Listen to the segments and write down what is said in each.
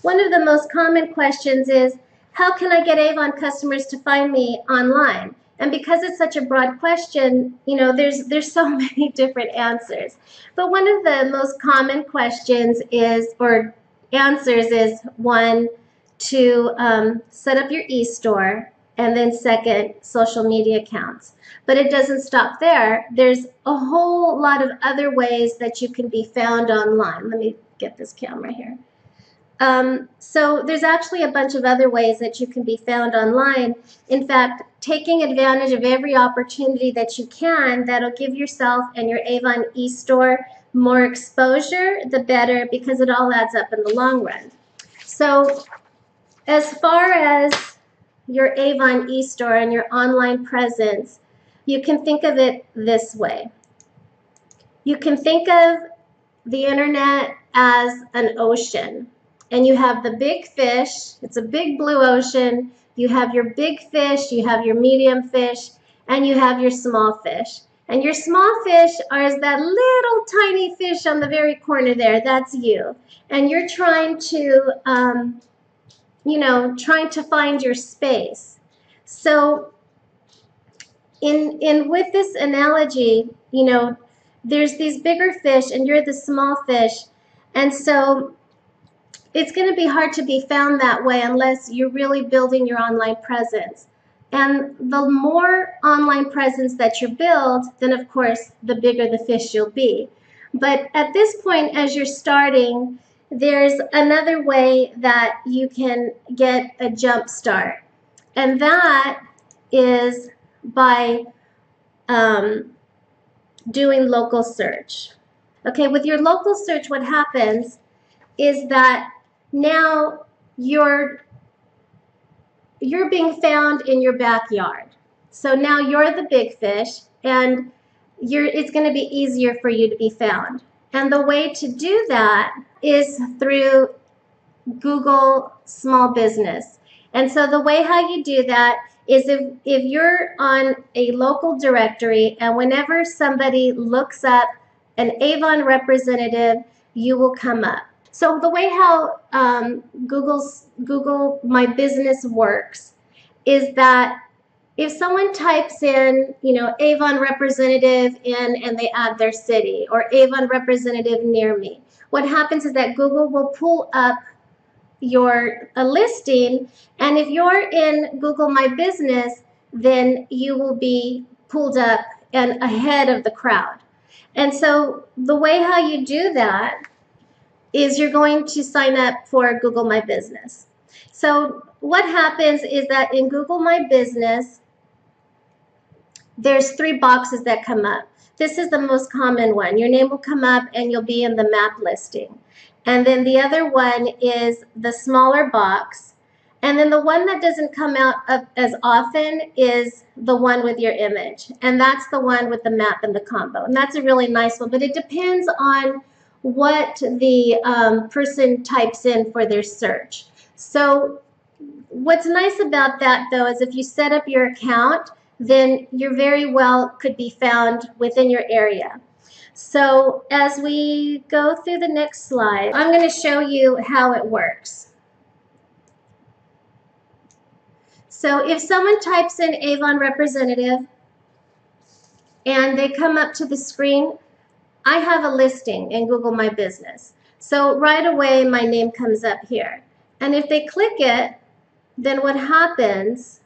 One of the most common questions is, how can I get Avon customers to find me online? And because it's such a broad question, there's so many different answers. But one of the most common questions is, or answers is, one, to set up your e-store, and then second, social media accounts. But it doesn't stop there. There's a whole lot of other ways that you can be found online. Let me get this camera here. So there's actually a bunch of other ways that you can be found online. In fact, taking advantage of every opportunity that you can, that'll give yourself and your Avon e-store more exposure, the better, because it all adds up in the long run. So as far as your Avon e-store and your online presence, you can think of it this way. You can think of the internet as an ocean. And you have the big fish, it's a big blue ocean, you have your big fish, you have your medium fish, and you have your small fish. And your small fish are that little tiny fish on the very corner there, that's you. And you're trying to, trying to find your space. So with this analogy, there's these bigger fish and you're the small fish. And so it's going to be hard to be found that way unless you're really building your online presence. And the more online presence that you build, then of course, the bigger the fish you'll be. But at this point, as you're starting, there's another way that you can get a jump start. And that is by doing local search. Okay, with your local search, what happens is that now you're being found in your backyard. So now you're the big fish, and it's going to be easier for you to be found. And the way to do that is through Google Small Business. And so the way how you do that is if you're on a local directory, and whenever somebody looks up an Avon representative, you will come up. So the way how Google My Business works is that if someone types in, Avon representative and they add their city, or Avon representative near me, what happens is that Google will pull up a listing, and if you're in Google My Business, then you will be pulled up and ahead of the crowd. And so the way how you do that is you're going to sign up for Google My Business. So what happens is that in Google My Business, there's 3 boxes that come up. This is the most common one. Your name will come up and you'll be in the map listing. And then the other one is the smaller box. And then the one that doesn't come out as often is the one with your image. And that's the one with the map and the combo. And that's a really nice one, but it depends on what the person types in for their search. So what's nice about that, though, is if you set up your account, then you very well could be found within your area. So as we go through the next slide, I'm going to show you how it works. So if someone types in Avon representative and they come up to the screen, I have a listing in Google My Business. So right away, my name comes up here. And if they click it, then what happens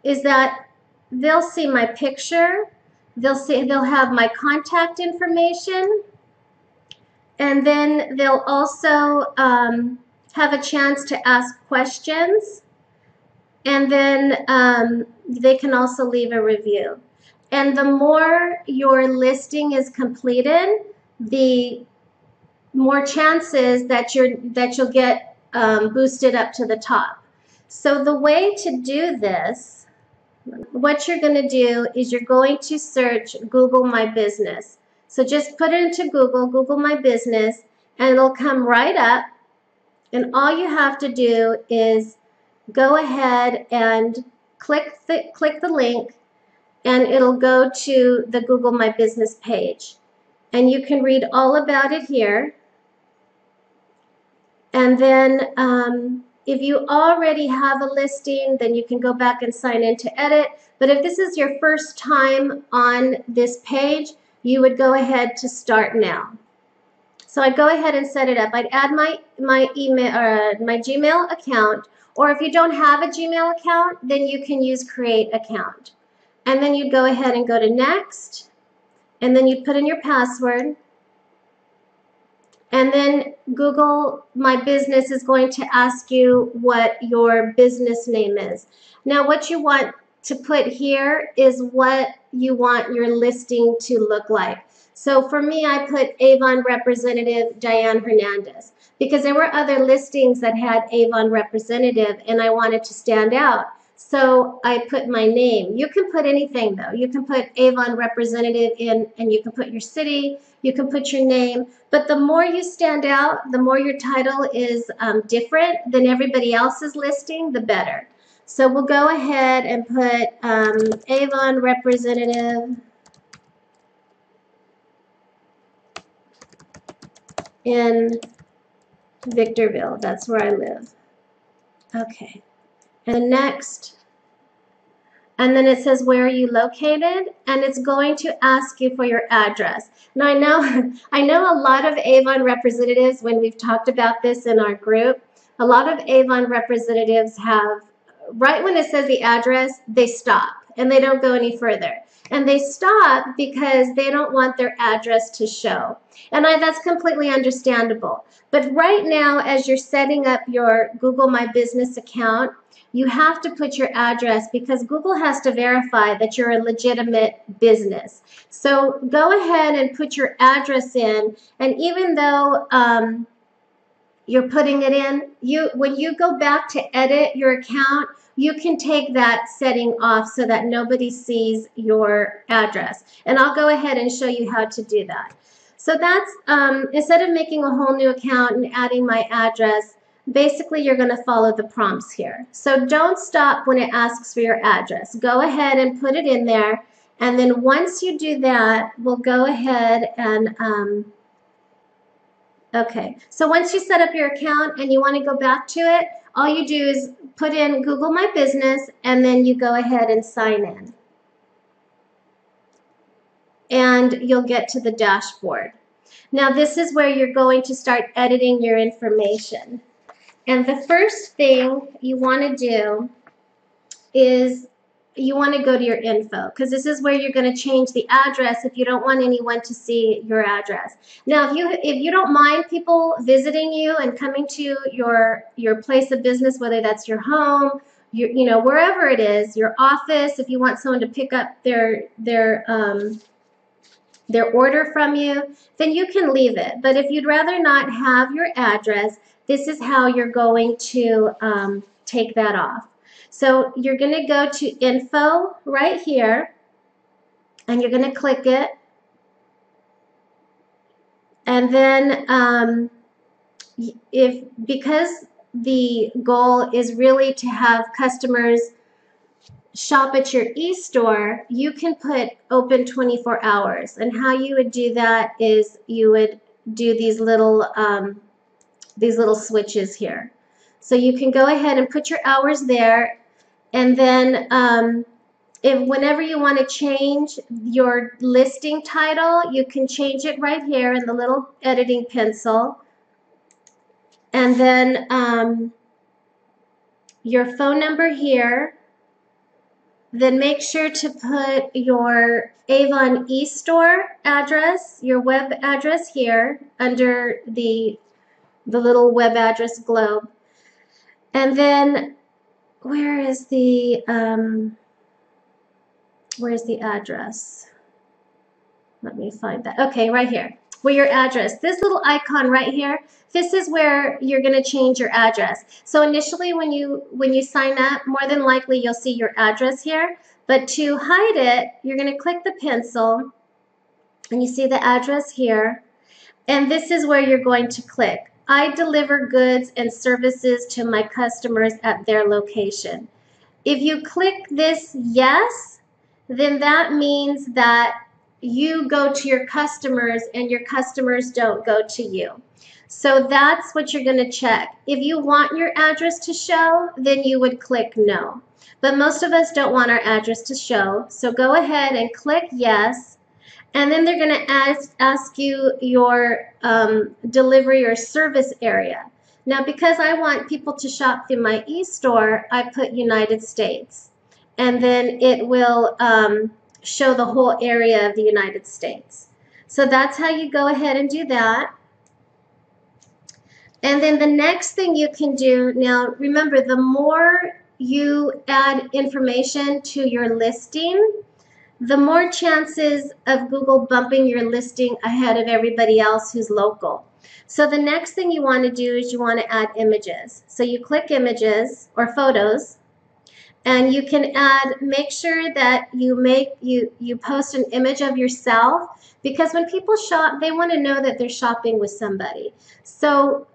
is that they'll see my picture, they'll have my contact information, and then they'll also have a chance to ask questions, and then they can also leave a review. And the more your listing is completed, the more chances that you'll get boosted up to the top. So the way to do this, what you're going to do is you're going to search Google My Business. So just put it into Google My Business, and it'll come right up. And all you have to do is go ahead and click the link, and it'll go to the Google My Business page. And you can read all about it here. And And then if you already have a listing, then you can go back and sign in to edit. But if this is your first time on this page, you would go ahead to start now. So I'd go ahead and set it up. I'd add my email or my Gmail account, or if you don't have a Gmail account, then you can use create account. And then you'd go ahead and go to next, and then you'd put in your password. And then Google My Business is going to ask you what your business name is. Now, what you want to put here is what you want your listing to look like. So for me, I put Avon Representative Diane Hernandez because there were other listings that had Avon Representative and I wanted to stand out. So I put my name. You can put anything though. You can put Avon Representative in and you can put your city, you can put your name, but the more you stand out, the more your title is different than everybody else's listing, the better. So we'll go ahead and put Avon Representative in Victorville. That's where I live. Okay. And next. And then it says, where are you located? And it's going to ask you for your address. Now, I know a lot of Avon representatives, when we've talked about this in our group, a lot of Avon representatives have, right when it says the address, they stop and they don't go any further. And they stop because they don't want their address to show. And that's completely understandable. But right now, as you're setting up your Google My Business account, you have to put your address because Google has to verify that you're a legitimate business. So go ahead and put your address in. And even though you're putting it in, when you go back to edit your account, you can take that setting off so that nobody sees your address. And I'll go ahead and show you how to do that. So that's, instead of making a whole new account and adding my address, basically you're going to follow the prompts here. So don't stop when it asks for your address. Go ahead and put it in there. And then once you do that, we'll go ahead and, okay. So once you set up your account and you want to go back to it, all you do is put in Google My Business and then you go ahead and sign in. And you'll get to the dashboard. Now this is where you're going to start editing your information. And the first thing you want to do is you want to go to your info because this is where you're going to change the address if you don't want anyone to see your address. Now, if you don't mind people visiting you and coming to your place of business, whether that's your home, wherever it is, your office, if you want someone to pick up their order from you, then you can leave it. But if you'd rather not have your address, this is how you're going to take that off. So you're going to go to info right here, and you're going to click it. And then because the goal is really to have customers shop at your e-store, you can put open 24 hours. And how you would do that is you would do these little switches here. So you can go ahead and put your hours there, and then whenever you want to change your listing title, you can change it right here in the little editing pencil. And then your phone number here. Then make sure to put your Avon e-store address, your web address here under the little web address globe. And then where's the address? Let me find that. Okay, right here. Where your address, this little icon right here, this is where you're going to change your address. So initially when you sign up, more than likely you'll see your address here. But to hide it, you're going to click the pencil and you see the address here. And this is where you're going to click. I deliver goods and services to my customers at their location. If you click this yes, then that means that you go to your customers and your customers don't go to you. So that's what you're going to check. If you want your address to show, then you would click no. But most of us don't want our address to show. So go ahead and click yes. And then they're going to ask you your delivery or service area. Now, because I want people to shop through my e-store, I put United States. And then it will show the whole area of the United States. So that's how you go ahead and do that. And then the next thing you can do, now remember, the more you add information to your listing, the more chances of Google bumping your listing ahead of everybody else who's local. So the next thing you want to do is you want to add images. So you click images or photos, and you can make sure that you post an image of yourself, because when people shop, they want to know that they're shopping with somebody. So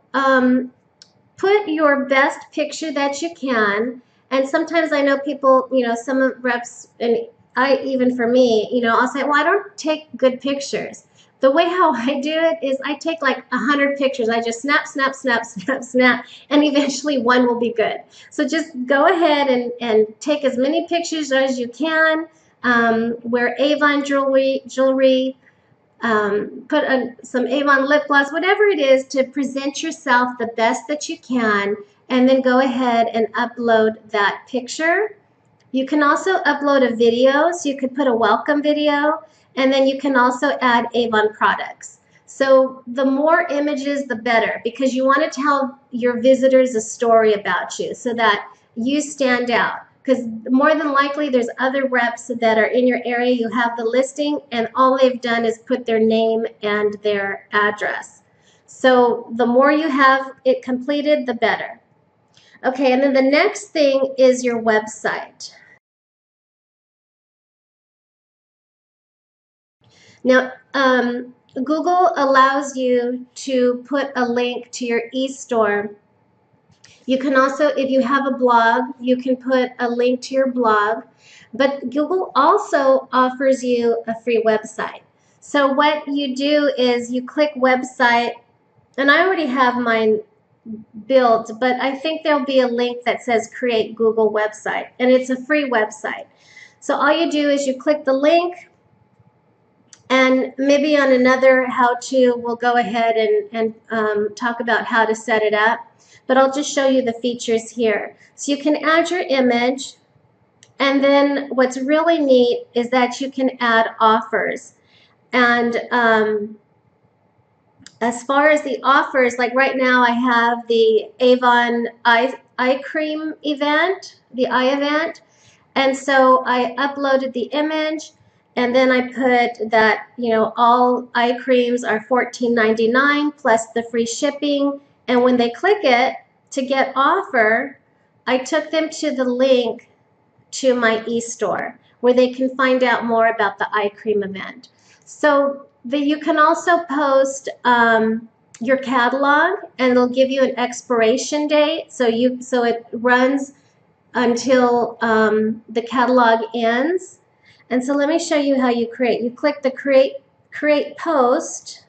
put your best picture that you can. And sometimes I know people, some reps, and even for me, I'll say, well, I don't take good pictures. The way how I do it is I take like 100 pictures. I just snap, snap, snap, snap, snap, and eventually one will be good. So just go ahead and take as many pictures as you can. Wear Avon jewelry, put some Avon lip gloss, whatever it is, to present yourself the best that you can, and then go ahead and upload that picture. You can also upload a video, so you could put a welcome video, and then you can also add Avon products. So the more images, the better, because you want to tell your visitors a story about you so that you stand out. Because more than likely there's other reps that are in your area, you have the listing, and all they've done is put their name and their address. So the more you have it completed, the better. Okay, and then the next thing is your website. Now, Google allows you to put a link to your e-store. You can also, if you have a blog, you can put a link to your blog. But Google also offers you a free website. So what you do is you click website, and I already have mine built, but I think there'll be a link that says create Google website, and it's a free website. So all you do is you click the link, and maybe on another how-to, we'll go ahead and talk about how to set it up. But I'll just show you the features here. So you can add your image, and then what's really neat is that you can add offers. And as far as the offers, like right now I have the Avon eye cream event, the eye event. And so I uploaded the image, and then I put that, all eye creams are $14.99 plus the free shipping. And when they click it to get offer, I took them to the link to my e-store where they can find out more about the eye cream event. So you can also post your catalog, and it'll give you an expiration date. So it runs until the catalog ends. And so let me show you how you create. You click the create post,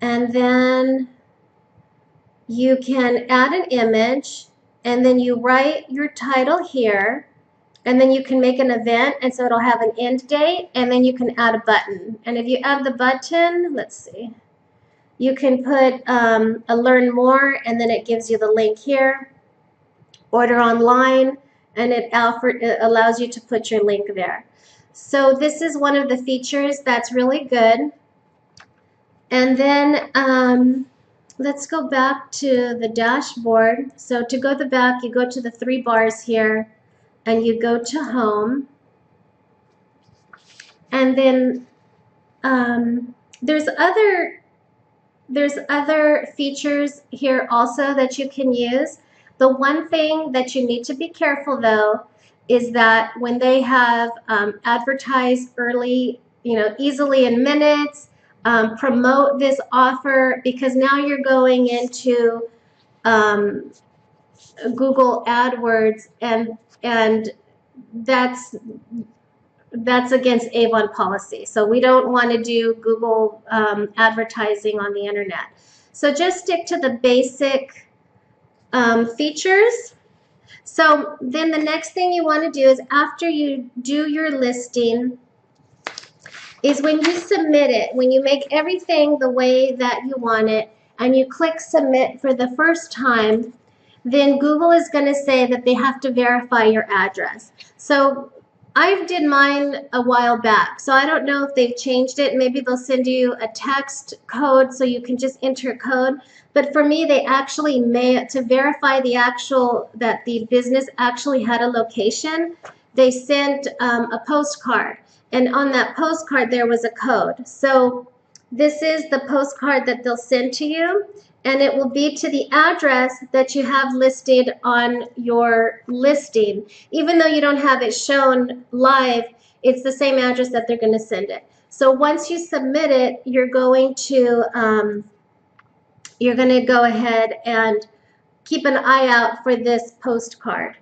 and then you can add an image, and then you write your title here, and then you can make an event, and so it'll have an end date, and then you can add a button. And if you add the button, let's see, you can put a learn more, and then it gives you the link here, order online, and it allows you to put your link there. So this is one of the features that's really good. And then let's go back to the dashboard. So to go to the back, you go to the 3 bars here, and you go to home. And then there's other features here also that you can use. The one thing that you need to be careful, though, is that when they have advertised early, easily in minutes, promote this offer, because now you're going into Google AdWords, and that's that's against Avon policy. So we don't want to do Google advertising on the internet. So just stick to the basic features. So then the next thing you want to do is after you do your listing is when you submit it, when you make everything the way that you want it and you click submit for the first time, then Google is going to say that they have to verify your address. So I did mine a while back, so I don't know if they've changed it. Maybe they'll send you a text code so you can just enter a code. But for me, they actually to verify that the business actually had a location, they sent a postcard. And on that postcard, there was a code. So this is the postcard that they'll send to you, and it will be to the address that you have listed on your listing. Even though you don't have it shown live, it's the same address that they're going to send it. So once you submit it, you're going to go ahead and keep an eye out for this postcard.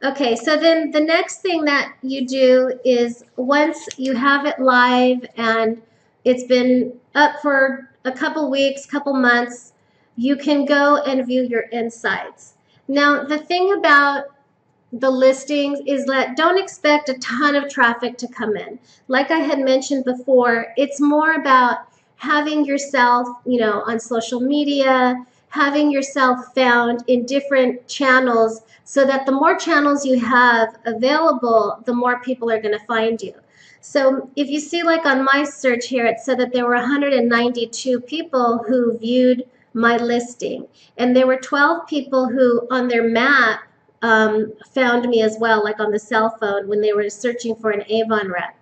Okay, so then the next thing that you do is once you have it live and it's been up for a couple weeks, couple months, you can go and view your insights. Now, the thing about the listings is that don't expect a ton of traffic to come in. Like I had mentioned before, it's more about having yourself, on social media, having yourself found in different channels so that the more channels you have available, the more people are going to find you. So if you see, like on my search here, it said that there were 192 people who viewed my listing. And there were 12 people who on their map found me as well, like on the cell phone when they were searching for an Avon rep.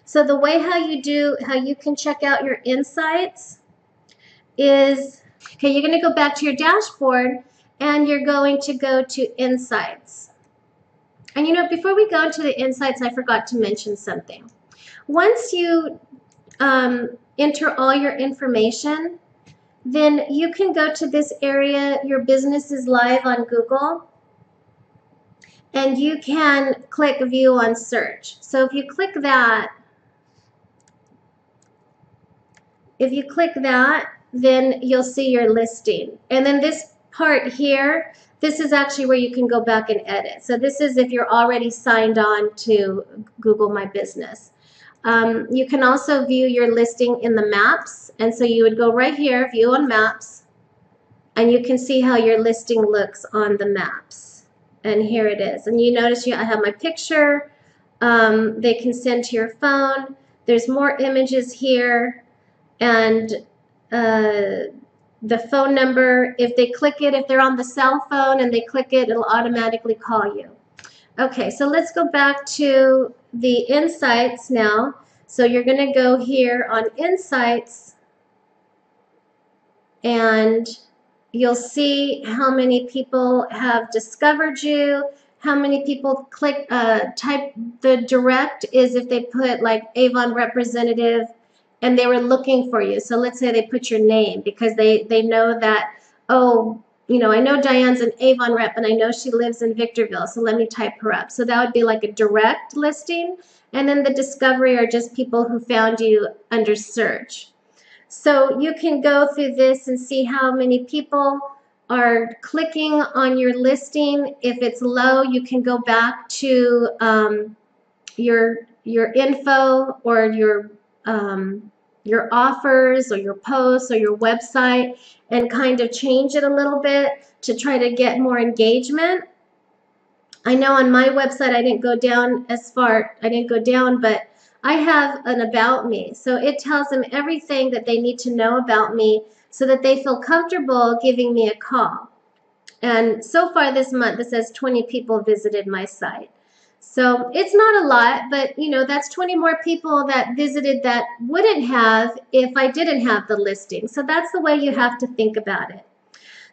So the way how you can check out your insights is, okay, you're going to go back to your dashboard and you're going to go to insights. And before we go into the insights, I forgot to mention something. Once you enter all your information, then you can go to this area, your business is live on Google, and you can click view on search. So if you click that, then you'll see your listing. And then this part here, this is actually where you can go back and edit. So this is if you're already signed on to Google My Business. You can also view your listing in the maps. And so you would go right here, view on maps, and you can see how your listing looks on the maps. And here it is. And you notice I have my picture. They can send to your phone. There's more images here. And the phone number, if they click it, if they're on the cell phone and they click it, it'll automatically call you. Okay, so let's go back to the insights now. So you're going to go here on insights and you'll see how many people have discovered you, how many people type the direct is if they put like Avon representative and they were looking for you. So let's say they put your name because they know that, oh, I know Diane's an Avon rep and I know she lives in Victorville, so let me type her up. So that would be like a direct listing. And then the discovery are just people who found you under search. So you can go through this and see how many people are clicking on your listing. If it's low, you can go back to your info or your offers or your posts or your website and kind of change it a little bit to try to get more engagement. I know on my website I didn't go down as far, but I have an about me. So it tells them everything that they need to know about me so that they feel comfortable giving me a call. And so far this month, it says 20 people visited my site. So it's not a lot, but that's 20 more people that visited that wouldn't have if I didn't have the listing. So that's the way you have to think about it.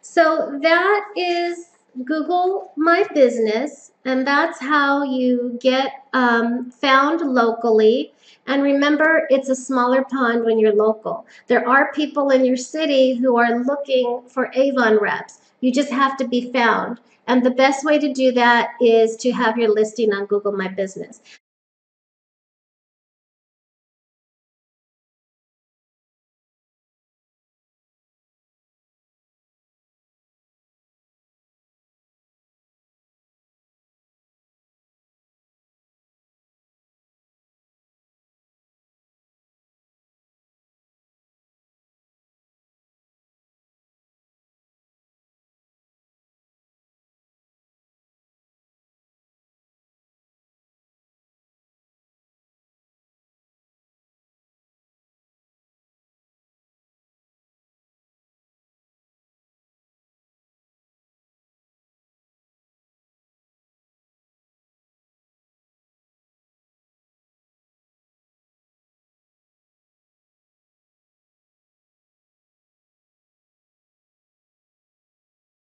So that is Google My Business, and that's how you get found locally. And remember, it's a smaller pond when you're local. There are people in your city who are looking for Avon reps. You just have to be found. And the best way to do that is to have your listing on Google My Business.